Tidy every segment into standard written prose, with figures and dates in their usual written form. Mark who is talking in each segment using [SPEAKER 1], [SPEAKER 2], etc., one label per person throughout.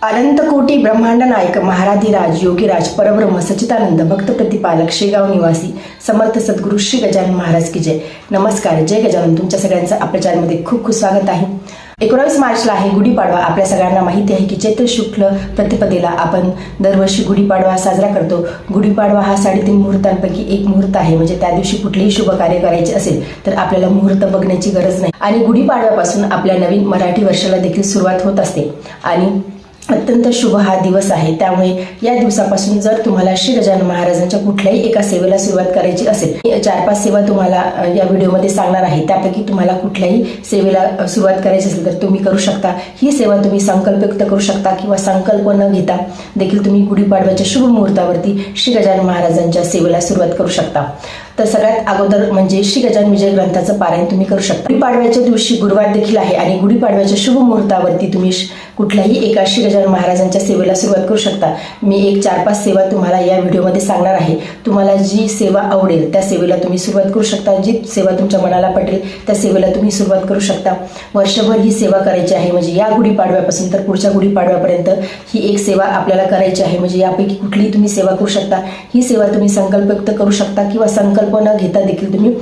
[SPEAKER 1] अनंत कोटी ब्रह्मांड नायक महाराधिराज योगीराज परब्रह्म सच्चिदानंद भक्त प्रतिपालक शेगाव निवासी समर्थ सद्गुरू श्री गजानन महाराज की जय. नमस्कार, जय गजानन. तुमच्या सगळ्यांचं आपल्या चॅनलमध्ये खूप खूप स्वागत आहे. 19 मार्चला आहे गुढीपाडवा. आपल्या सगळ्यांना माहिती आहे की चैत्र शुक्ल प्रतिपदेला आपण दरवर्षी गुढीपाडवा साजरा करतो. गुढीपाडवा हा 3.5 मुहूर्तांपैकी एक मुहूर्त आहे. म्हणजे त्या दिवशी कुठलेही शुभ कार्य करायचे असेल तर आपल्याला मुहूर्त बघण्याची गरज नाही. आणि गुढीपाडव्यापासून आपल्या नवीन मराठी वर्षाला देखील सुरुवात होत असते आणि अत्यंत शुभ हा दिवस आहे. त्यामुळे या दिवसापासून जर तुम्हाला श्री गजानन महाराजांच्या कुठल्याही एका सेवेला सुरुवात करायची असेल, 4-5 सेवा तुम्हाला या व्हिडिओमध्ये सांगणार आहे. त्यापैकी तुम्हाला कुठल्याही सेवेला सुरुवात करायची असेल तर तुम्ही करू शकता. ही सेवा तुम्ही संकल्प व्यक्त करू शकता किंवा संकल्प न घेता देखील तुम्ही गुढीपाडव्याच्या शुभ मुहूर्तावरती श्री गजानन महाराजांच्या सेवेला सुरुवात करू शकता. तर सगळ्यात अगोदर म्हणजे श्री गजानन विजय ग्रंथाचं पारायण तुम्ही करू शकता. गुढीपाडव्याच्या दिवशी गुरुवार देखील आहे आणि गुढीपाडव्याच्या शुभ मुहूर्तावरती तुम्ही कुठल्याही एका श्री गजानन महाराजांच्या सेवेला सुरुवात करू शकता. मी एक 4-5 सेवा तुम्हाला या व्हिडिओमध्ये सांगणार आहे. तुम्हाला जी सेवा आवडेल त्या सेवेला तुम्ही सुरुवात करू शकता. जी सेवा तुमच्या मनाला पटेल त्या सेवेला तुम्ही सुरुवात करू शकता. वर्षभर ही सेवा करायची आहे. म्हणजे या गुढीपाडव्यापासून तर पुढच्या गुढीपाडव्यापर्यंत ही एक सेवा आपल्याला करायची आहे. म्हणजे यापैकी कुठलीही तुम्ही सेवा करू शकता. ही सेवा तुम्ही संकल्प व्यक्त करू शकता किंवा संकल्प न घेता देखील तुम्ही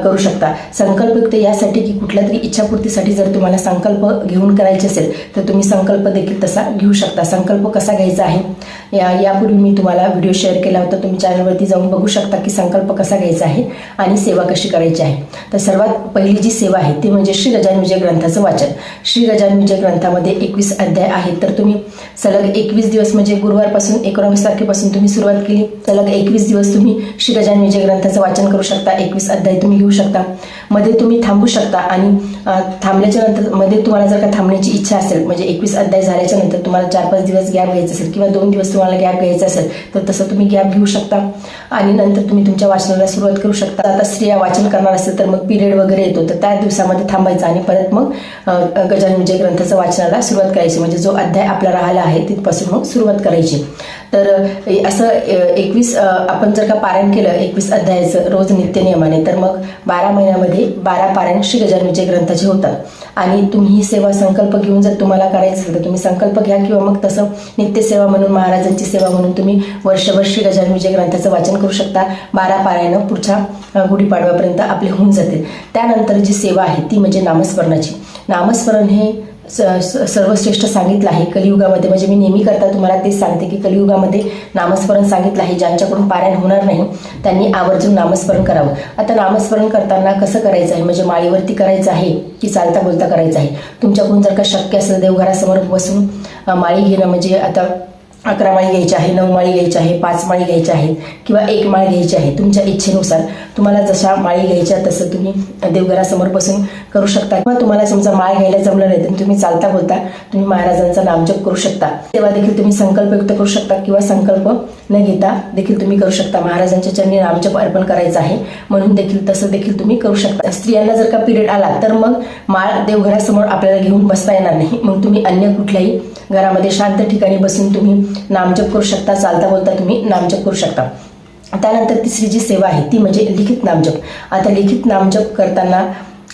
[SPEAKER 1] करू शकता. संकल्प व्यक्त यासाठी की कुठल्या तरी इच्छापूर्तीसाठी जर तुम्हाला संकल्प घेऊन करायचे असेल तर तुम्ही संकल्प देखील तसा घेऊ शकता. संकल्प कसा घ्यायचा आहे यापूर्वी मी तुम्हाला व्हिडिओ शेअर केला होता. तुम्ही चॅनलवरती जाऊन बघू शकता की संकल्प कसा घ्यायचा आहे आणि सेवा कशी करायची आहे. तर सर्वात पहिली जी सेवा आहे ती म्हणजे श्री गजानन विजय ग्रंथाचं वाचन. श्री गजानन विजय ग्रंथामध्ये 21 अध्याय आहेत. तर तुम्ही सलग 21 दिवस म्हणजे गुरुवारपासून 19 तारखेपासून तुम्ही सुरुवात केली, सलग 21 दिवस तुम्ही श्री गजानन विजय ग्रंथाचं वाचन करू शकता. 21 अध्याय तुम्ही घेऊ शकता. मध्ये तुम्ही थांबू शकता आणि थांबल्याच्या नंतर मध्ये तुम्हाला जर का थांबण्याची इच्छा असेल, म्हणजे 21 अध्याय झाल्याच्या नंतर तुम्हाला 4-5 दिवस गॅप घ्यायचा असेल किंवा 2 दिवस तुम्हाला गॅप घ्यायचा असेल तर तसं तुम्ही गॅप घेऊ शकता आणि नंतर तुम्ही तुमच्या वाचनाला सुरुवात करू शकता. आता स्त्रिया वाचन करणार असेल तर मग पिरियड वगैरे येतो तर त्या दिवसामध्ये थांबायचं आणि परत मग गजानन विजय ग्रंथाचं वाचनाला सुरुवात करायची. म्हणजे जो अध्याय आपला राहिला आहे तिथपासून मग सुरुवात करायची. तर असं 21 आपण जर का पारायण केलं 21 अध्यायाचं रोज नित्य नियमाने तर मग 12 महिन्यामध्ये 12 पारायण श्री गजानन विजय ग्रंथाचे होतात. आणि तुम्ही ही सेवा संकल्प घेऊन जर तुम्हाला करायचं असेल तर तुम्ही संकल्प घ्या किंवा मग तसं नित्यसेवा म्हणून महाराजांची सेवा म्हणून तुम्ही वर्षभर श्री गजानन विजय ग्रंथाचं वाचन करू शकता. 12 पारायण पुढच्या गुढीपाडव्यापर्यंत आपले होऊन जातील. त्यानंतर जी सेवा आहे ती म्हणजे नामस्मरणाची. नामस्मरण हे सर्वश्रेष्ठ सांगितलं आहे कलियुगामध्ये. म्हणजे मी नेहमी करता तुम्हाला तेच सांगते की कलियुगामध्ये नामस्मरण सांगितलं आहे. ज्यांच्याकडून पारायण होणार नाही त्यांनी आवर्जून नामस्मरण करावं. आता नामस्मरण करताना कसं करायचं आहे, म्हणजे माळीवरती करायचं आहे की चालता बोलता करायचं आहे. तुमच्याकडून जर का शक्य असेल देवघरासमोर बसून माळी घेणं, म्हणजे आता 11 माळी घ्यायची आहे, 9 माळी घ्यायची आहे, 5 माळी घ्यायच्या आहेत किंवा 1 माळ घ्यायची आहे. तुमच्या इच्छेनुसार तुम्हाला जशा माळी घ्यायच्या तसं तुम्ही देवघरासमोर बसून करू शकता. किंवा तुम्हाला समजा माळ घ्यायला जमलं नाही तर तुम्ही चालता बोलता तुम्ही महाराजांचा नामजप करू शकता. तेव्हा देखील तुम्ही संकल्प व्यक्त करू शकता किंवा संकल्प न घेता देखील तुम्ही करू शकता. महाराजांच्या चरणी नामजप अर्पण करायचा आहे म्हणून देखील तसं देखील तुम्ही करू शकता. स्त्रियांना जर का पिरियड आला तर मग माळ देवघरासमोर आपल्याला घेऊन बसता येणार नाही. मग तुम्ही अन्य कुठल्याही घरामध्ये शांत ठिकाणी बसून तुम्ही नामजप करू शकता. चालता बोलता तुम्ही नामजप करू शकता. त्यानंतर तिसरी जी सेवा आहे ती म्हणजे लिखित नामजप. आता लिखित नामजप करताना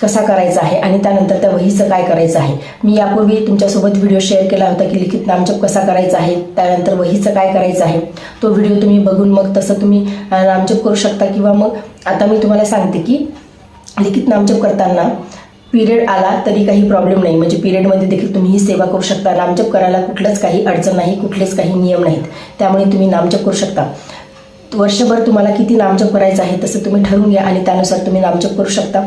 [SPEAKER 1] कसा करायचा आहे आणि त्यानंतर त्या वहीचं काय करायचं आहे. मी यापूर्वी तुमच्यासोबत व्हिडिओ शेअर केला होता की लिखित नामजप कसा करायचा आहे, त्यानंतर वहीचं काय करायचं आहे. तो व्हिडिओ तुम्ही बघून मग तसं तुम्ही नामजप करू शकता. किंवा मग आता मी तुम्हाला सांगते की लिखित नामजप करताना पिरियड आला तरी काही प्रॉब्लेम नाही. म्हणजे पिरियडमध्ये देखील तुम्ही ही सेवा करू शकता. नामजप करायला कुठलंच काही अडचण नाही, कुठलेच काही नियम नाहीत. त्यामुळे तुम्ही नामजप करू शकता. वर्षभर तुम्हाला किती नामजप करायचं आहे तसं तुम्ही ठरवून घ्या आणि त्यानुसार तुम्ही नामजप करू शकता.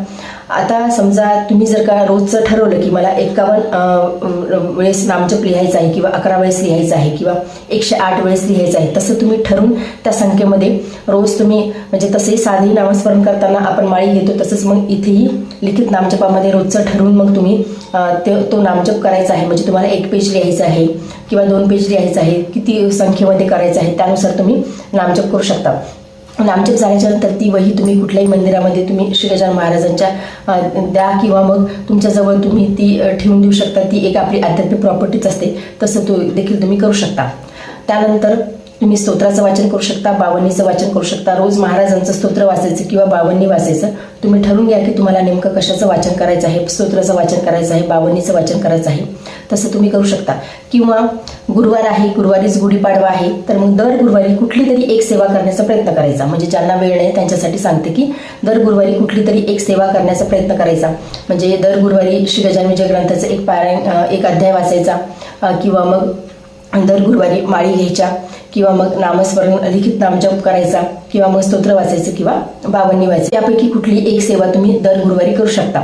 [SPEAKER 1] आता समजा तुम्ही जर का रोजचं ठरवलं की मला 51 वेळेस नामजप लिहायचं आहे किंवा 11 वेळेस लिहायचं आहे किंवा 108 वेळेस लिहायचं आहे, तसं तुम्ही ठरवून त्या संख्येमध्ये रोज तुम्ही, म्हणजे तसंही साधेही नामस्मरण करताना आपण माळी घेतो तसंच मग इथेही लिखित नामजपामध्ये रोजचं ठरवून मग तुम्ही तो नामजप करायचा आहे. म्हणजे तुम्हाला 1 पेज लिहायचं आहे किंवा 2 पेज लिहायचं आहे, किती संख्येमध्ये करायचं आहे त्यानुसार तुम्ही नामजप करू शकता. नामजप झाल्याच्या नंतर ती वही तुम्ही कुठल्याही मंदिरामध्ये तुम्ही श्री गजानन महाराजांच्या द्या किंवा मग तुमच्याजवळ तुम्ही ती ठेवून देऊ शकता. ती एक आपली आध्यात्मिक प्रॉपर्टीच असते, तसं तो देखील तुम्ही करू शकता. त्यानंतर तुम्ही स्तोत्राचं वाचन करू शकता, बावन्नीचं वाचन करू शकता. रोज महाराजांचं स्तोत्र वाचायचं किंवा बावन्नी वाचायचं. तुम्ही ठरवून घ्या की तुम्हाला नेमकं कशाचं वाचन करायचं आहे, स्तोत्राचं वाचन करायचं आहे, बावन्नीचं वाचन करायचं आहे, तसं तुम्ही करू शकता. किंवा गुरुवार आहे, गुरुवारीच गुढीपाडवा आहे, तर मग दर गुरुवारी कुठली तरी एक सेवा करण्याचा प्रयत्न करायचा. म्हणजे ज्यांना वेळ नाही त्यांच्यासाठी सांगते की दर गुरुवारी कुठली तरी एक सेवा करण्याचा प्रयत्न करायचा. म्हणजे दर गुरुवारी श्री गजानन विजय ग्रंथाचं एक पारायण, एक अध्याय वाचायचा. किंवा मग दर गुरुवारी माळी घ्यायच्या, किंवा मग नामस्मरण लिखित नामजप करायचा, किंवा मग स्तोत्र वाचायचं किंवा बावन्नी वाचायचं. यापैकी कुठली एक सेवा तुम्ही दर गुरुवारी करू शकता.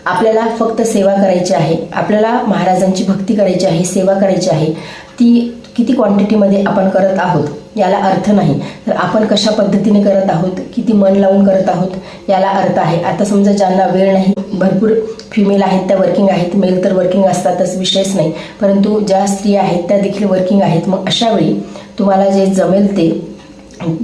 [SPEAKER 1] आपल्याला फक्त सेवा करायची आहे, आपल्याला महाराजांची भक्ती करायची आहे, सेवा करायची आहे. ती किती क्वांटिटीमध्ये आपण करत आहोत याला अर्थ नाही, तर आपण कशा पद्धतीने करत आहोत, किती मन लावून करत आहोत याला अर्थ आहे. आता समजा ज्यांना वेळ नाही, भरपूर फिमेल आहेत त्या वर्किंग आहेत, मेल तर वर्किंग असतातच, विषयच नाही, परंतु ज्या स्त्रिया आहेत त्या देखील वर्किंग आहेत. मग अशा वेळी तुम्हाला जे जमेल ते,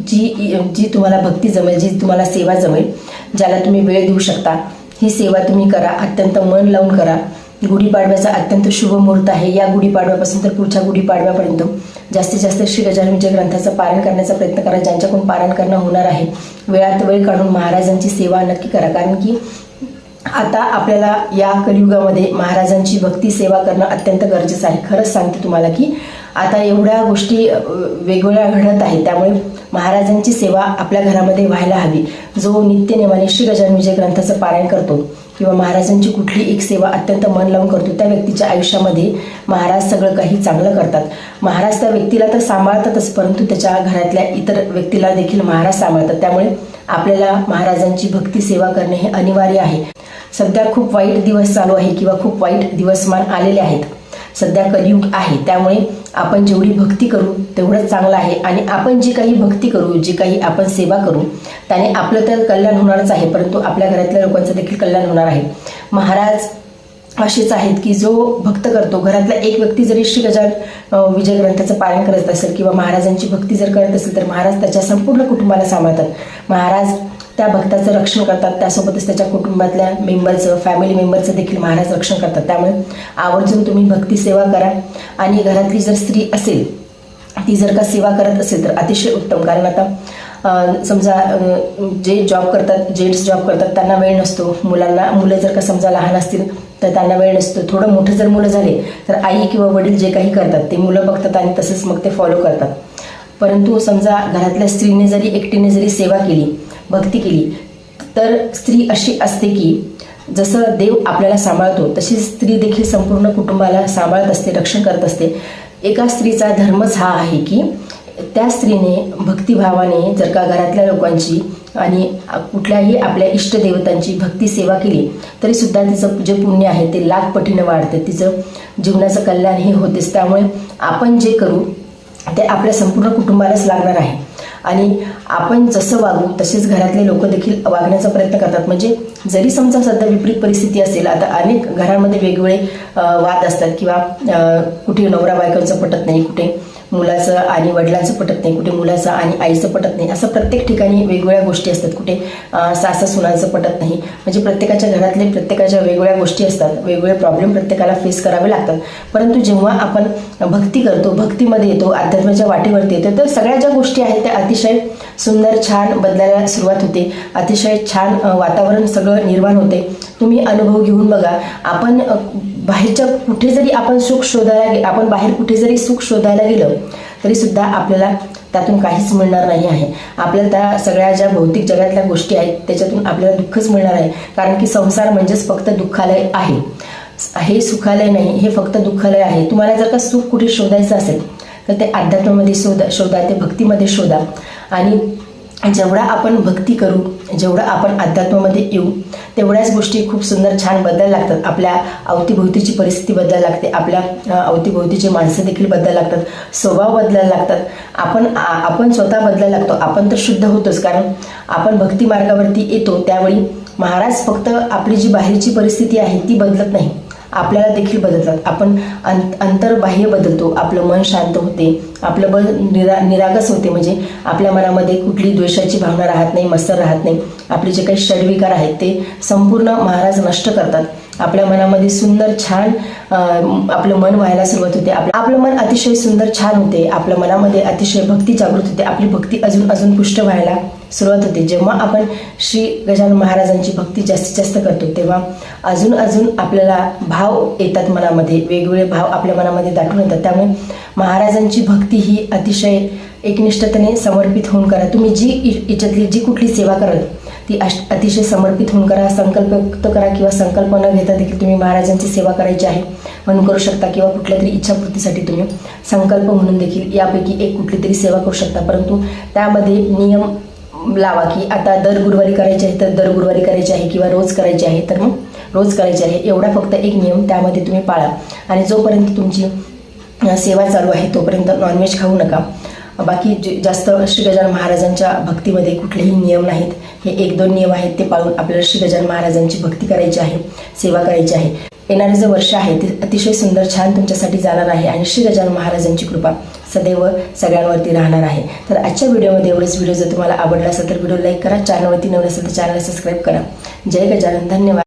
[SPEAKER 1] जी तुम्हाला भक्ती जमेल, जी तुम्हाला सेवा जमेल, ज्याला तुम्ही वेळ देऊ शकता, ही सेवा तुम्ही करा. अत्यंत मन लावून करा. गुढीपाडव्याचा अत्यंत शुभ मुहूर्त आहे. या गुढीपाडव्यापासून तर पुढच्या गुढीपाडव्यापर्यंत जास्तीत जास्त श्री गजानन विजय ग्रंथाचं पारायण करण्याचा प्रयत्न करा. ज्यांच्याकडून पारायण करणं होणार आहे, वेळात वेळ काढून महाराजांची सेवा नक्की करा. कारण की आता आपल्याला या कलियुगामध्ये महाराजांची भक्ती सेवा करणं अत्यंत गरजेचं आहे. खरंच सांगते तुम्हाला की आता एवढ्या गोष्टी वेगवेगळ्या घडत आहेत, त्यामुळे महाराजांची सेवा आपल्या घरामध्ये व्हायला हवी. जो नित्यनेमाने श्री गजानन विजय ग्रंथाचं पारायण करतो किंवा महाराजांची कुठली एक सेवा अत्यंत मन लावून करतो, त्या व्यक्तीच्या आयुष्यामध्ये महाराज सगळं काही चांगलं करतात. महाराज त्या व्यक्तीला तर सांभाळतातच, परंतु त्याच्या घरातल्या इतर व्यक्तीला देखील महाराज सांभाळतात. त्यामुळे आपल्याला महाराजांची भक्ती सेवा करणे हे अनिवार्य आहे. सध्या खूप वाईट दिवस चालू आहे किंवा खूप वाईट दिवसमान आलेले आहेत. सध्या कलियुग आहे, त्यामुळे आपण जेवढी भक्ती करू तेवढंच चांगलं आहे. आणि आपण जी काही भक्ती करू, जी काही आपण सेवा करू, त्याने आपलं तर कल्याण होणारच आहे, परंतु आपल्या घरातल्या लोकांचं देखील कल्याण होणार आहे. महाराज असेच आहेत की जो भक्त करतो, घरातला एक व्यक्ती जरी श्री गजानन विजय ग्रंथाचं पारायण करत असेल किंवा महाराजांची भक्ती जर करत असेल, तर महाराज त्याच्या संपूर्ण कुटुंबाला सांभाळतात. महाराज त्या भक्ताचं रक्षण करतात, त्यासोबतच त्याच्या कुटुंबातल्या मेंबरचं, फॅमिली मेंबरचं देखील महाराज रक्षण करतात. त्यामुळे आवर्जून तुम्ही भक्ती सेवा करा. आणि घरातली जर स्त्री असेल, ती जर का सेवा करत असेल तर अतिशय उत्तम. कारण आता समजा जे जॉब करतात, जेंट्स जॉब करतात, त्यांना वेळ नसतो. मुलं जर का समजा लहान असतील तर त्यांना वेळ नसतो. थोडं मोठं जर मुलं झाले तर आई किंवा वडील जे काही करतात ते मुलं बघतात आणि तसंच मग ते फॉलो करतात. परंतु समजा घरातल्या स्त्रीने जरी एकटीने जरी सेवा केली, भक्ती केली, तर स्त्री अशी असते की जसं देव आपल्याला सांभाळतो तशी स्त्री देखील संपूर्ण कुटुंबाला सांभाळत असते, रक्षण करत असते. एका स्त्रीचा धर्मच हा आहे की त्या स्त्रीने भक्तिभावाने जर का घरातल्या लोकांची आणि कुठल्याही आपल्या इष्टदेवतांची भक्ती सेवा केली तरी सुद्धा तिचं जे पुण्य आहे ते लाख पटीने वाढते, तिचं जीवनाचं कल्याण हे होतेच. त्यामुळे आपण जे करू ते आपल्या संपूर्ण कुटुंबालाच लागणार आहे. आणि आपण जसं वागू तसेच घरातले लोक देखील वागण्याचा प्रयत्न करतात. म्हणजे जरी समजा सध्या विपरीत परिस्थिती असेल, आता अनेक घरांमध्ये वेगवेगळे वाद असतात किंवा कुठे नवरा बायकोचं पटत नाही, कुठे मुलाचं आणि वडिलांचं पटत नाही, कुठे मुलाचं आणि आईचं पटत नाही, असं प्रत्येक ठिकाणी वेगवेगळ्या गोष्टी असतात. कुठे सासा सुनांचं पटत नाही. म्हणजे प्रत्येकाच्या घरातले प्रत्येकाच्या वेगवेगळ्या गोष्टी असतात, वेगवेगळे प्रॉब्लेम प्रत्येकाला फेस करावे लागतात. परंतु जेव्हा आपण भक्ती करतो, भक्तीमध्ये येतो, अध्यात्माच्या वाटेवरती येतो, तर सगळ्या ज्या गोष्टी आहेत त्या अतिशय सुंदर छान बदलायला सुरुवात होते. अतिशय छान वातावरण सगळं निर्माण होते. तुम्ही अनुभव घेऊन बघा. आपण बाहेरच्या कुठे जरी आपण बाहेर कुठे जरी सुख शोधायला गेलं तरी सुद्धा आपल्याला त्यातून काहीच मिळणार नाही आहे. आपल्याला त्या सगळ्या ज्या भौतिक जगातल्या गोष्टी आहेत त्याच्यातून आपल्याला दुःखच मिळणार आहे. कारण की संसार म्हणजेच फक्त दुःखालय आहे, हे सुखालय नाही, हे फक्त दुःखालय आहे. तुम्हाला जर का सुख कुठे शोधायचं असेल तर ते अध्यात्मामध्ये शोधा, ते भक्तीमध्ये शोधा. आणि जेवढा आपण भक्ती करू, जेवढं आपण अध्यात्मामध्ये येऊ, तेवढ्याच गोष्टी खूप सुंदर छान बदलायला लागतात. आपल्या अवतीभोवतीची परिस्थिती बदलायला लागते, आपल्या अवतीभोवतीचे माणसं देखील बदलायला लागतात, स्वभाव बदलायला लागतात, आपण स्वतः बदलायला लागतो. आपण तर शुद्ध होतोच, कारण आपण भक्ती मार्गावरती येतो. त्यावेळी महाराज फक्त आपली जी बाहेरची परिस्थिती आहे ती बदलत नाही, आपल्याला देखील बदलतात. आपण अंतर्बाह्य बदलतो, आपलं मन शांत होते, आपलं मन निरागस होते. म्हणजे आपल्या मनामध्ये कुठली द्वेषाची भावना राहत नाही, मत्सर राहत नाही. आपले जे काही षड्विकार आहेत ते संपूर्ण महाराज नष्ट करतात. आपल्या मनामध्ये सुंदर छान आपलं मन व्हायला सुरुवात होते. आपलं मन अतिशय सुंदर छान होते. आपल्या मनामध्ये अतिशय भक्ती जागृत होते. आपली भक्ती अजून अजून पुष्ट व्हायला सुरुवात होते. जेव्हा आपण श्री गजानन महाराजांची भक्ती जास्तीत जास्त करतो तेव्हा अजून अजून आपल्याला भाव येतात मनामध्ये, वेगवेगळे भाव आपल्या मनामध्ये दाटून येतात. त्यामुळे महाराजांची भक्ती ही अतिशय एकनिष्ठतेने समर्पित होऊन करा. तुम्ही जी याच्यातली जी कुठली सेवा कराल ती अतिशय समर्पित होऊन करा. संकल्प व्यक्त करा किंवा संकल्प न घेता देखील तुम्ही महाराजांची सेवा करायची आहे म्हणून करू शकता, किंवा कुठल्या तरी इच्छापूर्तीसाठी तुम्ही संकल्प म्हणून देखील यापैकी एक कुठली तरी सेवा करू शकता. परंतु त्यामध्ये नियम लावा की आता दर गुरुवारी करायचे आहे तर दर गुरुवारी करायचे आहे, किंवा रोज करायचे आहे तर मग रोज करायचे आहे. एवढा फक्त एक नियम त्यामध्ये तुम्ही पाळा. आणि जोपर्यंत तुमची सेवा चालू आहे तोपर्यंत नॉनव्हेज खाऊ नका. बाकी जास्त श्री गजानन महाराजांच्या भक्तीमध्ये कुठलेही नियम नाहीत. हे 1-2 नियम आहेत ते पाळून आपल्याला श्री गजानन महाराजांची भक्ती करायची आहे, सेवा करायची आहे. येणारे जे वर्ष आहे ते अतिशय सुंदर छान तुमच्यासाठी जाणार आहे आणि श्री गजानन महाराजांची कृपा सदैव सगळ्यांवरती राहणार आहे. तर आजच्या व्हिडिओमध्ये एवढंच. व्हिडिओ जर तुम्हाला आवडला असेल तर व्हिडिओ लाईक करा. चॅनलवरती नवीन असेल तर चॅनलला सबस्क्राईब करा. जय गजानन. धन्यवाद.